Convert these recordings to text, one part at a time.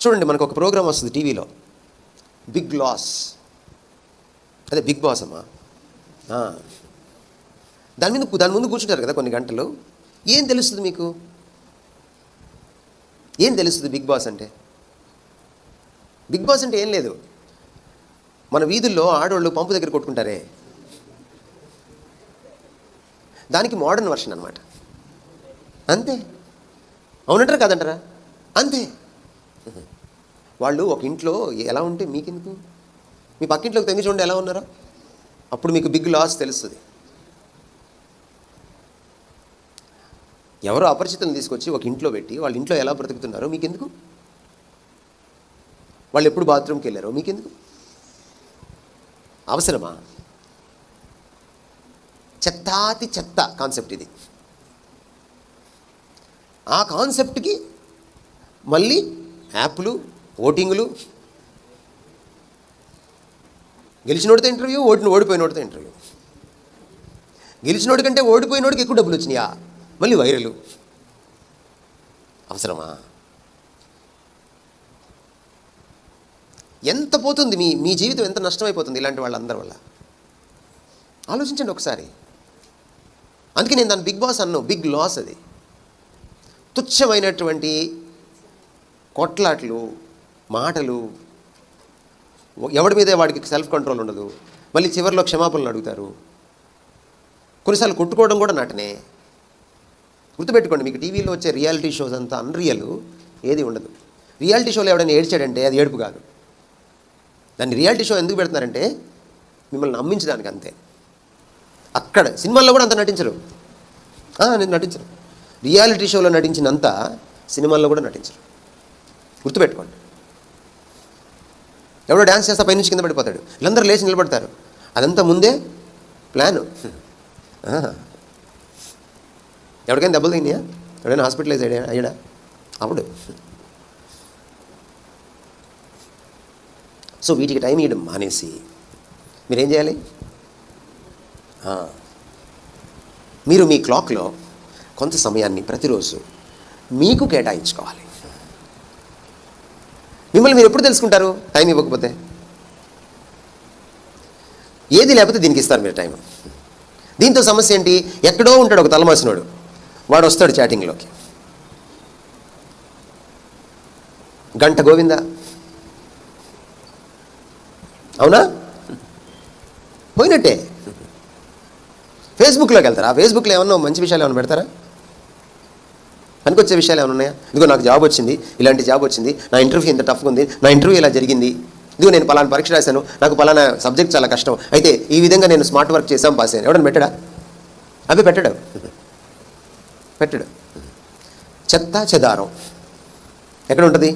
చూడండి, మనకు ఒక ప్రోగ్రామ్ వస్తుంది టీవీలో, బిగ్ లాస్, అదే బిగ్ బాస్ అమ్మా. దాని ముందు కూర్చుంటారు కదా కొన్ని గంటలు. ఏం తెలుస్తుంది మీకు? ఏం తెలుస్తుంది బిగ్ బాస్ అంటే? బిగ్ బాస్ అంటే ఏం లేదు, మన వీధుల్లో ఆడవాళ్ళు పంపు దగ్గర కొట్టుకుంటారే, దానికి మోడర్న్ వర్షన్ అనమాట. అంతే. అవునంటారా కాదంటారా? అంతే. వాళ్ళు ఒక ఇంట్లో ఎలా ఉంటే మీకెందుకు? మీ పక్కింట్లోకి తెంగి చూడండి ఎలా ఉన్నారో, అప్పుడు మీకు బిగ్ లాస్ తెలుస్తుంది. ఎవరో అపరిచితులను తీసుకొచ్చి ఒక ఇంట్లో పెట్టి వాళ్ళ ఇంట్లో ఎలా బ్రతుకుతున్నారో మీకెందుకు? వాళ్ళు ఎప్పుడు బాత్రూమ్కి వెళ్ళారో మీకెందుకు? అవసరమా? చెత్తాతి చెత్త కాన్సెప్ట్ ఇది. ఆ కాన్సెప్ట్కి మళ్ళీ యాప్లు, ఓటింగులు, గెలిచినోడితో ఇంటర్వ్యూ, ఓడిపోయినోడితో ఇంటర్వ్యూ. గెలిచినోడి కంటే ఓడిపోయినోడికి ఎక్కువ డబ్బులు వచ్చినాయా? మళ్ళీ వైరలు. అవసరమా? ఎంత పోతుంది మీ జీవితం, ఎంత నష్టమైపోతుంది ఇలాంటి వాళ్ళందరి వల్ల. ఆలోచించండి ఒకసారి. అందుకే నేను దాన్ని బిగ్ బాస్ అన్నాను. బిగ్ లాస్ అది. తుచ్చమైనటువంటి కొట్లాట్లు, మాటలు, ఎవడి మీదే వాడికి సెల్ఫ్ కంట్రోల్ ఉండదు. మళ్ళీ చివరిలో క్షమాపణలు అడుగుతారు. కొన్నిసార్లు కొట్టుకోవడం కూడా నాటనే. గుర్తుపెట్టుకోండి, మీకు టీవీలో వచ్చే రియాలిటీ షోస్ అంతా అన్రియల్, ఏది ఉండదు. రియాలిటీ షోలో ఎవడైనా ఏడ్చాడంటే అది ఏడుపు కాదు. దాన్ని రియాలిటీ షో ఎందుకు పెడుతున్నారంటే మిమ్మల్ని నమ్మించడానికి, అంతే. అక్కడ సినిమాల్లో కూడా అంత నటించరు. నేను నటించరు. రియాలిటీ షోలో నటించినంత సినిమాల్లో కూడా నటించరు. గుర్తుపెట్టుకోండి. ఎవడో డ్యాన్స్ చేస్తా పైనుంచి కింద పడిపోతాడు, వీళ్ళందరూ లేచి నిలబడతారు. అదంతా ముందే ప్లాను. ఎవరికైనా దెబ్బలు తిన్నాయా? ఎవడైనా హాస్పిటలైజ్ అయ్యాడా? అప్పుడు సో వీటికి టైం ఇవ్వడం మానేసి మీరేం చేయాలి? మీరు మీ క్లాక్లో కొంత సమయాన్ని ప్రతిరోజు మీకు కేటాయించుకోవాలి. మిమ్మల్ని మీరు ఎప్పుడు తెలుసుకుంటారు టైం ఇవ్వకపోతే? ఏది లేకపోతే దీనికి ఇస్తారు మీరు టైం. దీంతో సమస్య ఏంటి? ఎక్కడో ఉంటాడు ఒక తలమాసినోడు, వాడు వస్తాడు చాటింగ్లోకి, గంట గోవిందా. అవునా? పోయినట్టే. ఫేస్బుక్లోకి వెళ్తారా? ఫేస్బుక్లో ఏమన్నా మంచి విషయాలు ఏమైనా పెడతారా? పనికొచ్చే విషయాలు ఏమైనా ఉన్నాయా? ఇదిగో నాకు జాబ్ వచ్చింది, ఇలాంటి జాబ్ వచ్చింది, నా ఇంటర్వ్యూ ఇంత టఫ్గా ఉంది, నా ఇంటర్వ్యూ ఇలా జరిగింది, ఇదిగో నేను పలానా పరీక్ష రాశాను, నాకు పలానా సబ్జెక్ట్ చాలా కష్టం, అయితే ఈ విధంగా నేను స్మార్ట్ వర్క్ చేసాం, పాస్ అయ్యాను. ఎవడన్నా పెట్టడా? అవి పెట్టడు. చెత్త చెదారం ఎక్కడ ఉంటుంది?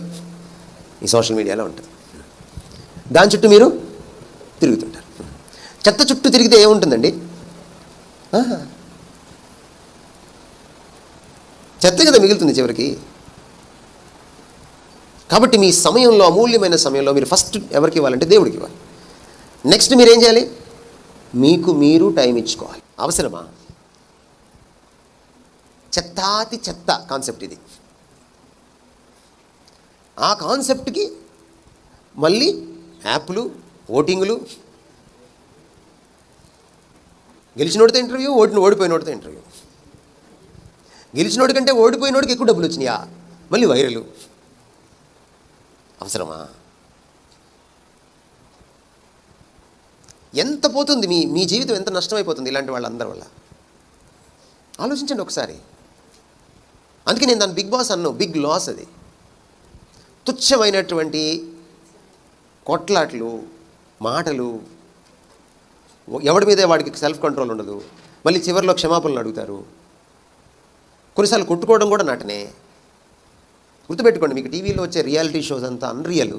ఈ సోషల్ మీడియాలో ఉంటుంది. దాని చుట్టూ మీరు తిరుగుతుంటారు. చెత్త చుట్టూ తిరిగితే ఏముంటుందండి? చెత్త కదా మిగులుతుంది చివరికి. కాబట్టి మీ సమయంలో, అమూల్యమైన సమయంలో మీరు ఫస్ట్ ఎవరికి ఇవ్వాలంటే దేవుడికి ఇవ్వాలి. నెక్స్ట్ మీరేం చేయాలి? మీకు మీరు టైం ఇచ్చుకోవాలి. అవసరమా? చెత్తాతి చెత్త కాన్సెప్ట్ ఇది. ఆ కాన్సెప్ట్కి మళ్ళీ యాప్లు, ఓటింగులు, గెలిచినోడితో ఇంటర్వ్యూ, ఓడిపోయినోడితో ఇంటర్వ్యూ. గెలిచినోడి కంటే ఓడిపోయినోడికి ఎక్కువ డబ్బులు వచ్చినాయా? మళ్ళీ వైరలు. అవసరమా? ఎంత పోతుంది మీ జీవితం, ఎంత నష్టమైపోతుంది ఇలాంటి వాళ్ళందరి వల్ల. ఆలోచించండి ఒకసారి. అందుకే నేను దాన్ని బిగ్ బాస్ అన్నాను. బిగ్ లాస్ అది. తుచ్చమైనటువంటి కొట్లాట్లు, మాటలు, ఎవడి మీదే వాడికి సెల్ఫ్ కంట్రోల్ ఉండదు. మళ్ళీ చివరిలో క్షమాపణలు అడుగుతారు. కొన్నిసార్లు కొట్టుకోవడం కూడా నాటనే. గుర్తుపెట్టుకోండి, మీకు టీవీలో వచ్చే రియాలిటీ షోస్ అంతా అన్రియల్,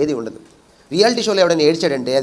ఏది ఉండదు. రియాలిటీ షోలో ఎవడైనా ఏడ్చాడంటే అది